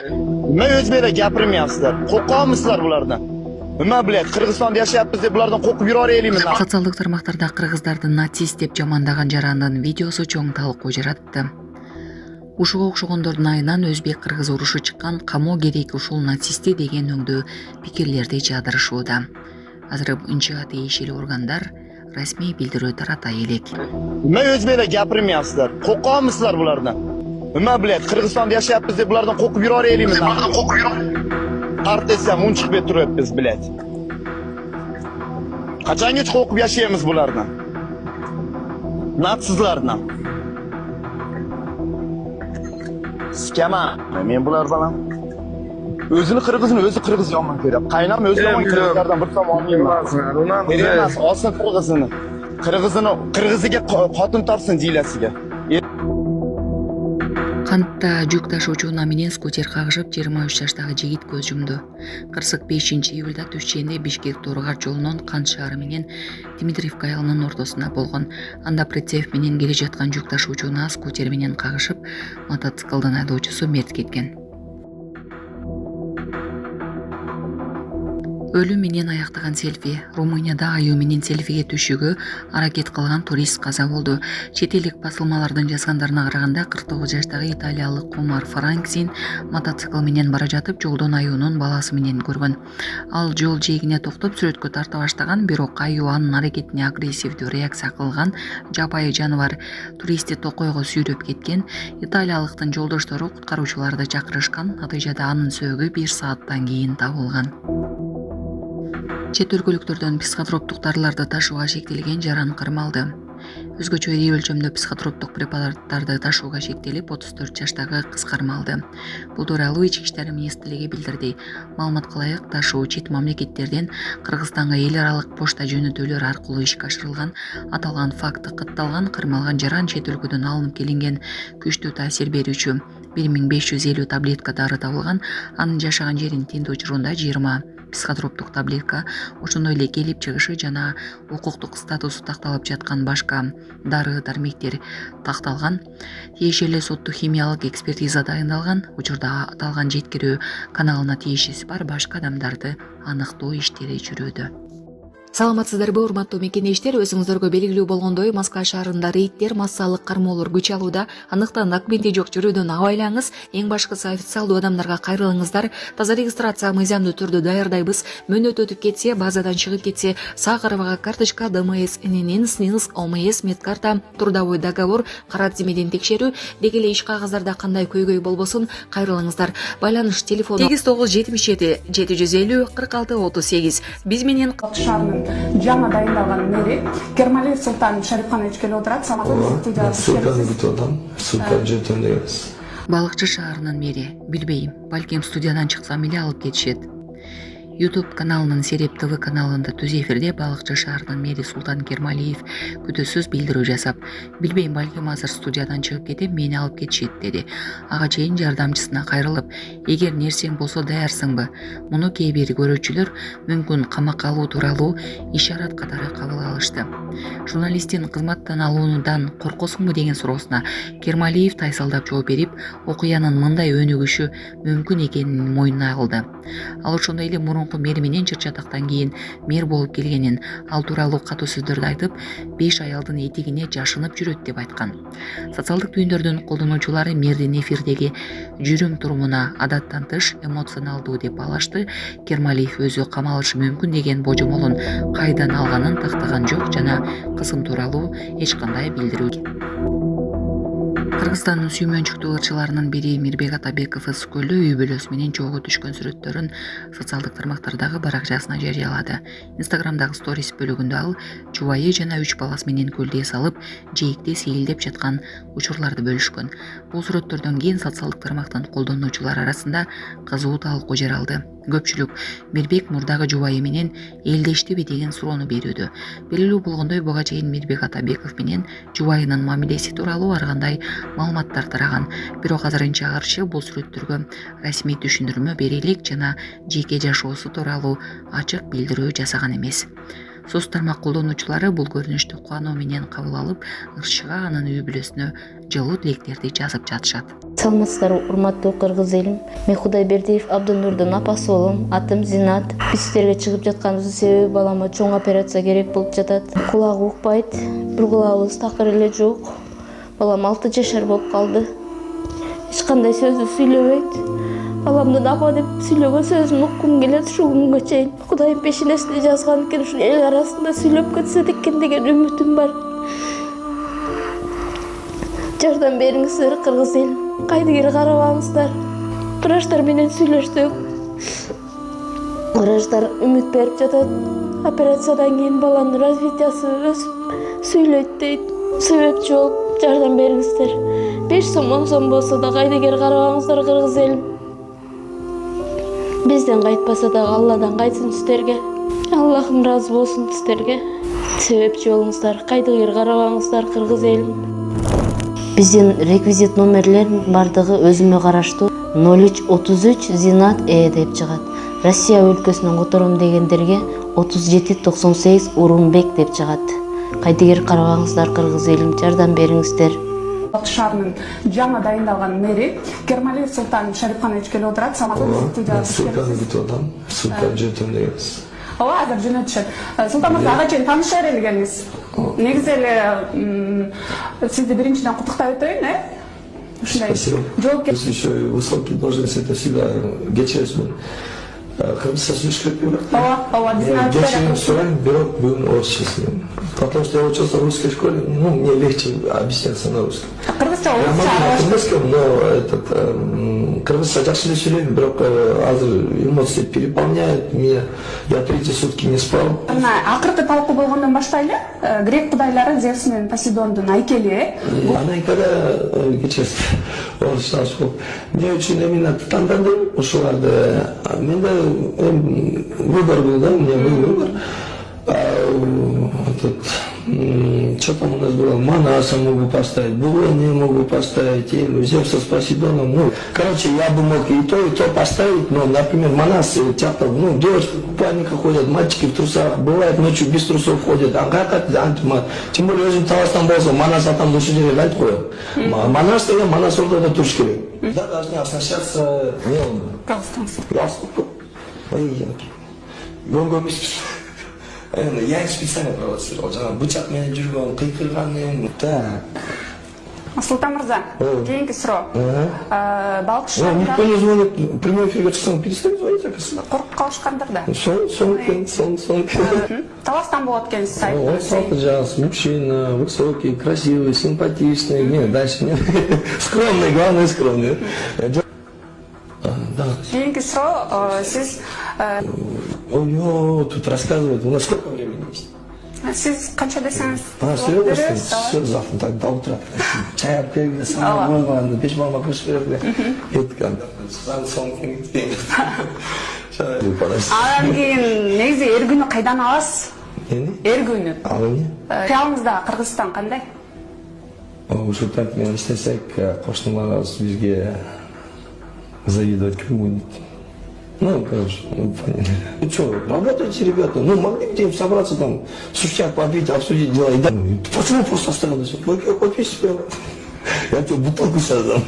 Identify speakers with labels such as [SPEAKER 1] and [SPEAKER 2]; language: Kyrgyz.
[SPEAKER 1] Nima o'zbekda gapirmayapsizlar? Qo'rqamizlar bulardan. Nima biladi, Qirg'izistonda yashayapmiz deb bulardan qo'rqib yuraveraylikmi?
[SPEAKER 2] Социалдык тармактарда кыргыздарды нацист деп жамандаган жарандын видеосу чоң талкуу жаратты. Ушуга окшогондордун айынан өзбек-кыргыз урушу чыккан, камоо керек ушул нацисти деген өңдүү пикирлерди жаадырышууда. Азыр ынчыга тиешелүү органдар расмий билдирүү тарата элек.
[SPEAKER 1] Nima o'zbekda gapirmayapsizlar? Qo'rqamizlar bulardan. Nima biladi, Qirg'izistonda yashayapmiz deb bulardan qo'rqib yuraveraylikmi? Qart desam unchiq bet turibmiz, biladi. Qachongacha qo'rqib yashaymiz bulardan? Natsizlardan. Skama, men bular bilan o'zini qirg'iz yomon ko'radi. Qaynam o'zi yomon qirg'izlardan bir tomon olmayman. Emas, olsin qirg'iziga xotin topsin jilasiga.
[SPEAKER 2] Кантта жүк ташуучуна менен скутер кагышып 23 жаштагы жигит көз жумду. Кырсык 5-июлда Түшченде Бишкек-Торгар жолунун Кант шаары менен Дмитриевка айылынын ортосунда болгон. Анда прицеп менен келе жаткан жүк ташуучуна скутер менен кагышып, мотоциклдин айдоочусу мерт кеткен. Өлүү менен аяктаган селфи. Румынияда аюу менен селфиге түшүүгө аракет кылган турист каза болду. Чет элдик басылмалардын жазгандарына караганда 49 жаштагы италиялык Омар Франксин мотоцикл менен бара жатып жолдон аюунун баласы менен көргөн. Ал жол жээгине токтоп сүрөткө тарта баштаган, бирок аюу анын аракетине агрессивдүү реакция кылган. Жапайы жаныбар туристти токойго сүйрөп кеткен. Италиялыктын жолдоштору куткаруучуларды чакырышкан. Натыйжада анын сөөгү 1 сааттан кийин табылган. Чет өлкөлүктөрдөн психотроптук дарыларды ташууга шектелген жаран кармалды. Өзгөчө ири өлчөмдө психотроптук препараттарды ташууга шектелип 34 жаштагы кыз кармалды. Бул тууралуу Ички иштер министрлиги билдирди. Маалымат кылайык, ташуу чет мамлекеттерден Кыргызстанга эл аралык почта жөнөтүүлөр аркылуу ишке ашырылган. Аталган факты катталган, кармалган жаран чет өлкөдөн алынып келинген. Күчтүү таасир берүүчү 1550 таблетка дары табылган. Анын жашаган жерин тинтүү учурунда 20 психотроптук таблетка, ошондой эле келип чыгышы жана укуктук статусу такталып жаткан башка дары дармектер такталган. Тиешелүү соттуу химиялык экспертиза дайындалган. Учурда аталган жеткирүү каналына тиешеси бар башка адамдарды аныктоо иштери жүрүүдө. Саламатсыздарбы, урматтуу мекенештер? Өзүңүздөргө белгилүү болгондой, Москва шаарында рейдтер, массалык кармоолор күч алууда. Андыктан документи жок жүрүүдөн абайлаңыз. Эң башкысы официалдуу адамдарга кайрылыңыздар. Таза регистрация мыйзамдуу түрдө даярдайбыз. Мөөнөт өтүп кетсе, базадан чыгып кетсе, Сахарова карточка, ДМС, ННН, СНИЛС, ОМС, медкарта, трудовой договор, кара тизмеден текшерүү, деги эле иш кагаздарда кандай көйгөй болбосун, кайрылыңыздар. Байланыш телефону 8977 750 46 38. Биз менен
[SPEAKER 3] жаңа дайындалган мэри Кермалиев Султан Шарипханович келип отурат.
[SPEAKER 4] Султан жетем дегенсиз.
[SPEAKER 2] Балыкчы шаарынын мэри. Билбейм, балким студиядан чыксам эле алып кетишет. YouTube каналынын Сереп ТВ каналында түз эфирде Балыкчы шаарынын мэри Султан Кермалиев күтүүсүз билдирүү жасап, билбейм, балким азыр студиядан чыгып кетип, мени алып кетишет деди. Ага чейин жардамчысына кайрылып, эгер нерсең болсо даярсыңбы? Муну кээ бир көрүүчүлөр мүмкүн камакка алуу тууралуу ишарат катары кабыл алышты. Журналисттин кызматтан алуудан коркосуңбу деген суроосуна Кермалиев тайсалдап жооп берип, окуянын мындай өнүгүшү мүмкүн экенин мойнуна алды. Ал ошондой эле мурунку мэр менен чыр-чатактан кийин мэр болуп келгенин, ал тууралуу катуу сөздөрдү айтып, 5 аялдын этигине жашынып жүрөт деп айткан. Социалдык түйүндөрдүн колдонуучулары мэрдин эфирдеги жүрүм-турумуна адаттан тыш эмоционалдуу деп баалашты. Кермалиев өзү камалышы мүмкүн деген божомолун кайдан алганын тактаган жок жана кызым тууралуу эч кандай билдирүү. Кыргызстандын сүймөнчүктүү ырчыларынын бири Мирбек Атабеков Ысыкөлдө үй бүлөсү менен чогуу түшкөн сүрөттөрүн социалдык тармактардагы баракчасына жарыялады. Инстаграмдагы сторис бөлүгүндө ал жубайы жана 3 баласы менен көлдө салып, жээкте сейилдеп жаткан учурларды бөлүшкөн. Бул сүрөттөрдөн кийин социалдык тармактын колдонуучулар арасында кызуу талкуу жаралды. Көпчүлүк Мирбек мурдагы жубайы менен элдештиби деген суроону берүүдө. Белгилүү болгондой, буга чейин Мирбек Атабеков менен жубайынын мамилеси тууралуу ар кандай маалыматтар тараган. Бирок азырынча каршы бул сүрөттөргө расмий түшүндүрмө бере элек жана жеке жашоосу тууралуу ачык билдирүү жасаган эмес. Соц тармак колдонуучулары бул көрүнүштү кубануу менен кабыл алып, ырчыга анын үй бүлөсүнө жылуу тилектерди жазып жатышат.
[SPEAKER 4] Саламатсыздар, урматтуу кыргыз элим. Мен Кудайбердиев Абдынурдун апасы болом. Атым Зинат. Биз силерге чыгып жатканыбыздын себеби балама чоң операция керек болуп жатат. Кулагы укпайт, бир кулагыбыз такыр эле жок. Балам 6 жашар болуп калды. Эч кандай сөздү сүйлөбөйт. Баламдын апа деп сүйлөгөн сөзүн уккум келет ушул күнгө чейин. Кудайым пешенесине жазган экен, ушул эл арасында сүйлөп кетсе экен деген үмүтүм бар. Жардам бериңиздер кыргыз элим. Кайдыгер карабаңыздар. Врачтар менен сүйлөштүк. Врачтар үмүт берип жатат. Операциядан кийин баланын развитиясы өсүп сүйлөйт дейт. Себепчи болуп жардам бериңиздер. 5 сом 10 сом болсо да кайдыгер карабаңыздар кыргыз элим. Бизден кайтпаса да Алладан кайтсын сиздерге. Аллахым ыраазы болсун сиздерге. Себепчи болуңуздар, кайдыгер карабаңыздар кыргыз элим. Биздин реквизит номерлерин бардыгы өзүмө караштуу 0333 Зинат деп чыгат. Россия өлкөсүнөн котором дегендерге 3798 Урунбек деп чыгат. Кайдыгер карабаңыздар кыргыз элим, жардам бериңиздер.
[SPEAKER 3] Алты шаарынын жаңы дайындалган мэри Кермали Султан Шарипханович келип отурат.
[SPEAKER 5] Ссылканы күтүп атам. Ссылканы жөнөтөм дегенбиз.
[SPEAKER 3] Ооба, азыр жөнөтүшөт. Султан мырза, ага чейин таанышаар элегениз. Негизи эле сизди биринчиден куттуктап өтөйүн, ушундай жоопкер.
[SPEAKER 5] Еще высокие должности, это всегда кечиресизбин. Кыргызча сүйлөшүп кетпейби?
[SPEAKER 3] Ооба, биздин
[SPEAKER 5] Кечирим сурайм, бирок бүгүн орусчасы. Потому что я учился в русской школе, мне легче объясняться на русском.
[SPEAKER 3] Кыргызча
[SPEAKER 5] Я могу на кыргызском, но кыргызча жакшы эле сүйлөйм, бирок азыр эмоции переполняют меня. Я 3 сутки не спал.
[SPEAKER 3] Акыркы талкуу болгондон баштайлы, грек кудайлары Зевс менен Посейдондун айкели.
[SPEAKER 5] Ана айкада кечесиз орусча болуп. Эмне үчүн именно тандадым ушуларды. Менде выбор был, да, у меня был выбор. Что там у нас было? Манаса могу поставить, Булония могу поставить, Зевса с Посейдоном. Ну, короче, я бы мог и то поставить, но, например, Манас, часто, девочки в купальниках ходят, мальчики в трусах, бывает ночью без трусов ходят, тем более, өзүм Таластан болсо, Манас там душу жерге айтып коет. Манас деген Манас ортодо туруш керек. Да, должны оснащаться мелом. Галстук. Гонго эмеспиз. Я их специально провоцировал. Бычак менен жүргөн, кыйкырган. Так.
[SPEAKER 3] Султан мырза, кийинки суроо. Балкыштар.
[SPEAKER 5] Никто не звонит. Прямой эфирге чыксаң, перестань звонить, оказывается.
[SPEAKER 3] Коркуп калышкандар да.
[SPEAKER 5] Сон.
[SPEAKER 3] Таластан болот экенсиз айтыңыз.
[SPEAKER 5] Он жас, мужчина, высокий, красивый, симпатичный. Нет, дальше нет. Скромный, главное скромный. Да.
[SPEAKER 3] Кийинки суроо, сиз
[SPEAKER 5] Ой, тут рассказывают. У нас сколько времени есть?
[SPEAKER 3] Сиз канча десеңиз?
[SPEAKER 5] Все, завтра так до утра. Чай алып келгенде самый болгон, беш балма кушуп берди. Кеткен. Сон
[SPEAKER 3] Анан кийин негизи эр күнү кайдан аласыз? Эр күнү.
[SPEAKER 5] Ал эмне?
[SPEAKER 3] Кыялыңызда Кыргызстан кандай?
[SPEAKER 5] Ушу так менен иштесек, кошуналарыбыз бизге завидовать ким будет. Ну, короче, понятно. Что, работайте, ребята. Могли бы им собраться там, сущак попить, обсудить дела. Почему просто оставил? Я тебе бутылку сейчас дам.